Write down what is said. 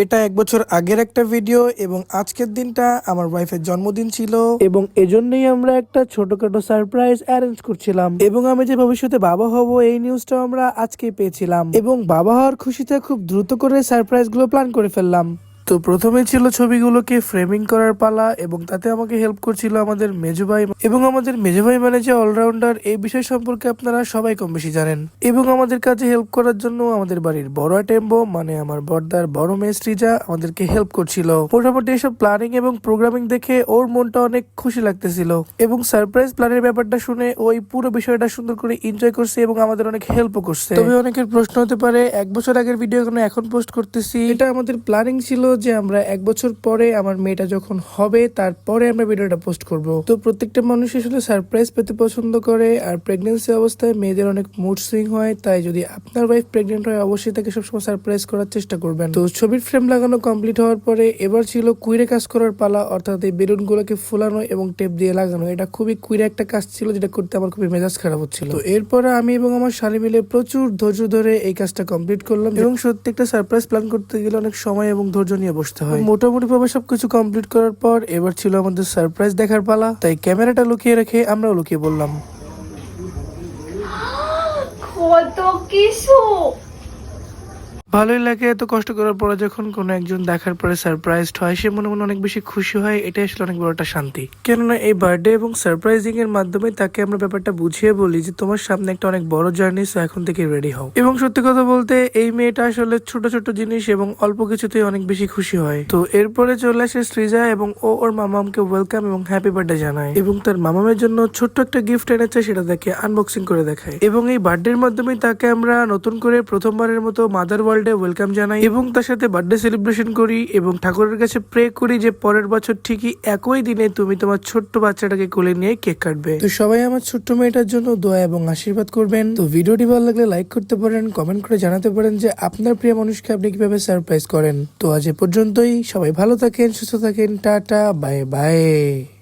এটা 1 বছর আগের একটা ভিডিও এবং আজকের দিনটা আমার ওয়াইফের জন্মদিন ছিল এবং এজন্যই আমরা একটা ছোটখাটো সারপ্রাইজ অ্যারেঞ্জ করছিলাম এবং আমি যে ভবিষ্যতে বাবা হব এই নিউজটা আমরা আজকেই পেয়েছিলাম এবং বাবা হওয়ার খুশিতে খুব দ্রুত করে সারপ্রাইজ গুলো প্ল্যান করে ফেললাম। তো প্রথমে ছিল ছবিগুলোকে ফ্রেমিং করার পালা এবং তাতে আমাকে হেল্প করছিল আমাদের মেজো ভাই এবং আমাদের মেজো ভাই মানে যে অলরাউন্ডার এই বিষয় সম্পর্কে আপনারা সবাই কম বেশি জানেন এবং আমাদের কাছে হেল্প করার জন্য আমাদের বাড়ির বড় টেম্বো মানে আমার বড়দার বড় মেয়ে শ্রীজা আমাদেরকে হেল্প করছিল। মোটামুটি এসব প্ল্যানিং এবং প্রোগ্রামিং দেখে ওর মনটা অনেক খুশি লাগতেছিল এবং সারপ্রাইজ প্ল্যানের ব্যাপারটা শুনে ওই পুরো বিষয়টা সুন্দর করে এনজয় করছে এবং আমাদের অনেক হেল্পও করছে। তবে অনেকের প্রশ্ন হতে পারে 1 বছর আগের ভিডিও কেন এখন পোস্ট করতেছি। এটা আমাদের প্ল্যানিং ছিল যে আমরা 1 বছর পরে আমার মেয়েটা যখন হবে তারপরে আমরা ভিডিওটা পোস্ট করব। তো প্রত্যেকটা মানুষ আসলে সারপ্রাইজ পেতে পছন্দ করে আর প্রেগন্যান্সি অবস্থায় মেয়েদের অনেক মুড সুইং হয়, তাই যদি আপনার ওয়াইফ প্রেগনেন্ট হয় অবশ্যই তাকে সবসময় সারপ্রাইজ করার চেষ্টা করবেন। তো ছবির ফ্রেম লাগানো কমপ্লিট হওয়ার পরে এবার ছিল কুইরে কাজ করার পালা, অর্থাৎ এই বেলুন গুলোকে ফুলানো এবং টেপ দিয়ে লাগানো। এটা খুবই কুইরে একটা কাজ ছিল যেটা করতে আমার খুবই মেজাজ খারাপ হচ্ছিল। তো এরপরে আমি এবং আমার শালী মিলে প্রচুর ধৈর্য ধরে এই কাজটা কমপ্লিট করলাম এবং সত্যি একটা সারপ্রাইজ প্ল্যান করতে গেলে অনেক সময় এবং ধৈর্য নিয়ে বসতে হয়। মোটামুটি ভাবে সবকিছু কমপ্লিট করার পর এবার ছিল আমাদের সারপ্রাইজ দেখার পালা, তাই ক্যামেরাটা লুকিয়ে রেখে আমরাও লুকিয়ে বললাম। কত কিছু ভালোই লাগে এত কষ্ট করার পরে যখন কোনো একজন দেখার পরে সারপ্রাইজড হয় সে মনে মনে অনেক বেশি খুশি হয়। এটাই আসলে অনেক বড় একটা শান্তি, কেননা এই বার্থডে এবং সারপ্রাইজিং এর মাধ্যমে তাকে আমরা ব্যাপারটা বুঝিয়ে বলি যে তোমার সামনে একটা অনেক বড় জার্নি, সো এখন থেকে রেডি হও। এবং সত্যি কথা বলতে এই মেয়েটা আসলে ছোট ছোট জিনিস এবং অল্প কিছুতেই অনেক বেশি খুশি হয়। তো এরপরে চলে আসে শ্রীজা এবং ওর মামামকে ওয়েলকাম এবং হ্যাপি বার্থডে জানায় এবং তার মামামের জন্য ছোট্ট একটা গিফট এনেছে, সেটা তাকে আনবক্সিং করে দেখায় এবং এই বার্থডের মাধ্যমে তাকে আমরা নতুন করে প্রথমবারের মতো মাদার ওয়ার্ল্ড ওয়েলকাম জানাই এবং তার সাথে বার্থডে সেলিব্রেশন করি এবং ঠাকুরের কাছে প্রে করি যে পরের বছর ঠিকই একই দিনে তুমি তোমার ছোট্ট বাচ্চাটাকে কোলে নিয়ে কেক কাটবে। তো সবাই আমার ছোট্ট মেয়েটার জন্য দোয়া এবং আশীর্বাদ করবেন। তো ভিডিওটি ভালো লাগলে লাইক করতে পারেন, কমেন্ট করে জানাতে পারেন যে আপনার প্রিয় মানুষকে আপনি কিভাবে সারপ্রাইজ করেন। তো আজ এ পর্যন্তই, সবাই ভালো থাকেন, সুস্থ থাকেন, টাটা, বাই বাই।